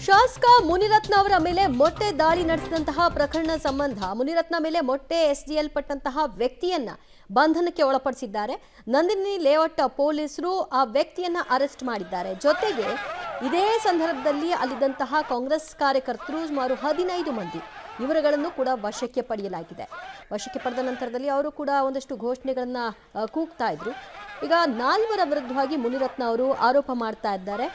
ಶಾಸಕ ಮುನಿರತ್ನ ಅವರ ಮೇಲೆ ಮೊಟ್ಟೆ ದಾಳಿ ನಡೆಸಿದಂತಹ ಪ್ರಕರಣ ಸಂಬಂಧ ಮುನಿರತ್ನ ಮೇಲೆ ಮೊಟ್ಟೆ ಎಸೆಯಲ್ಪಟ್ಟಂತಹ ವ್ಯಕ್ತಿಯನ್ನ ಬಂಧನಕ್ಕೆ ಒಳಪಡಿಸಿದ್ದಾರೆ. ನಂದಿನಿ ಲೇಔಟ್ ಪೊಲೀಸರು ಆ ವ್ಯಕ್ತಿಯನ್ನ ಅರೆಸ್ಟ್ ಮಾಡಿದ್ದಾರೆ. ಜೊತೆಗೆ ಇದೇ ಸಂದರ್ಭದಲ್ಲಿ ಅಲ್ಲಿದ್ದಂತಹ ಕಾಂಗ್ರೆಸ್ ಕಾರ್ಯಕರ್ತರು ಸುಮಾರು 15 ಮಂದಿ ಇವರುಗಳನ್ನು ಕೂಡ ವಶಕ್ಕೆ ಪಡೆಯಲಾಗಿದೆ. ವಶಕ್ಕೆ ಪಡೆದ ನಂತರದಲ್ಲಿ ಅವರು ಕೂಡ ಒಂದಷ್ಟು ಘೋಷಣೆಗಳನ್ನ ಕೂಗ್ತಾ ಇದ್ರು. ಈಗ 4 ವಿರುದ್ಧವಾಗಿ ಮುನಿರತ್ನ ಅವರು ಆರೋಪ ಮಾಡ್ತಾ ಇದ್ದಾರೆ.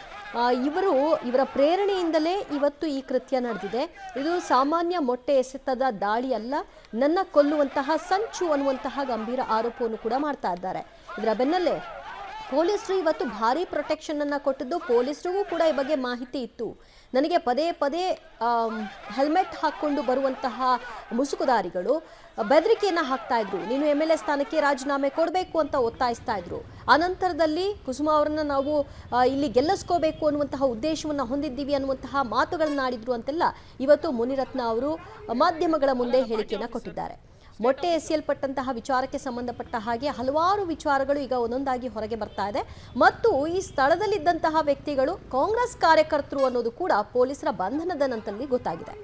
ಇವರ ಪ್ರೇರಣೆಯಿಂದಲೇ ಇವತ್ತು ಈ ಕೃತ್ಯ ನಡೆದಿದೆ. ಇದು ಸಾಮಾನ್ಯ ಮೊಟ್ಟೆ ಎಸೆತದ ದಾಳಿ ಅಲ್ಲ, ನನ್ನ ಕೊಲ್ಲುವಂತಹ ಸಂಚು ಅನ್ನುವಂತಹ ಗಂಭೀರ ಆರೋಪವನ್ನು ಕೂಡ ಮಾಡ್ತಾ ಇದ್ದಾರೆ. ಇದರ ಬೆನ್ನಲ್ಲೇ ಪೊಲೀಸರು ಇವತ್ತು ಭಾರಿ ಪ್ರೊಟೆಕ್ಷನ್ ಅನ್ನ ಕೊಟ್ಟಿದ್ದು. ಪೊಲೀಸರಿಗೂ ಕೂಡ ಈ ಬಗ್ಗೆ ಮಾಹಿತಿ ಇತ್ತು. ನನಗೆ ಪದೇ ಪದೇ ಹೆಲ್ಮೆಟ್ ಹಾಕ್ಕೊಂಡು ಬರುವಂತಹ ಮುಸುಕುದಾರಿಗಳು ಬೆದರಿಕೆಯನ್ನು ಹಾಕ್ತಾ ಇದ್ರು. ನೀನು MLA ಸ್ಥಾನಕ್ಕೆ ರಾಜೀನಾಮೆ ಕೊಡಬೇಕು ಅಂತ ಒತ್ತಾಯಿಸ್ತಾ ಇದ್ರು. ಆನಂತರದಲ್ಲಿ ಕುಸುಮಾ ಅವರನ್ನ ನಾವು ಇಲ್ಲಿ ಗೆಲ್ಲಿಸ್ಕೋಬೇಕು ಅನ್ನುವಂತಹ ಉದ್ದೇಶವನ್ನು ಹೊಂದಿದ್ದೀವಿ ಅನ್ನುವಂತಹ ಮಾತುಗಳನ್ನ ಆಡಿದ್ರು ಅಂತೆಲ್ಲ ಇವತ್ತು ಮುನಿರತ್ನ ಅವರು ಮಾಧ್ಯಮಗಳ ಮುಂದೆ ಹೇಳಿಕೆಯನ್ನು ಕೊಟ್ಟಿದ್ದಾರೆ. ಮೊಟ್ಟೆ ಎಸೆಯಲ್ಪಟ್ಟಂತಹ ವಿಚಾರಕ್ಕೆ ಸಂಬಂಧಪಟ್ಟ ಹಾಗೆ ಹಲವಾರು ವಿಚಾರಗಳು ಈಗ ಒಂದೊಂದಾಗಿ ಹೊರಗೆ ಬರ್ತಾ ಇದೆ. ಮತ್ತು ಈ ಸ್ಥಳದಲ್ಲಿದ್ದಂತಹ ವ್ಯಕ್ತಿಗಳು ಕಾಂಗ್ರೆಸ್ ಕಾರ್ಯಕರ್ತರು ಅನ್ನೋದು ಕೂಡ ಪೊಲೀಸರ ಬಂಧನದ ನಂತರದಲ್ಲಿ ಗೊತ್ತಾಗಿದೆ.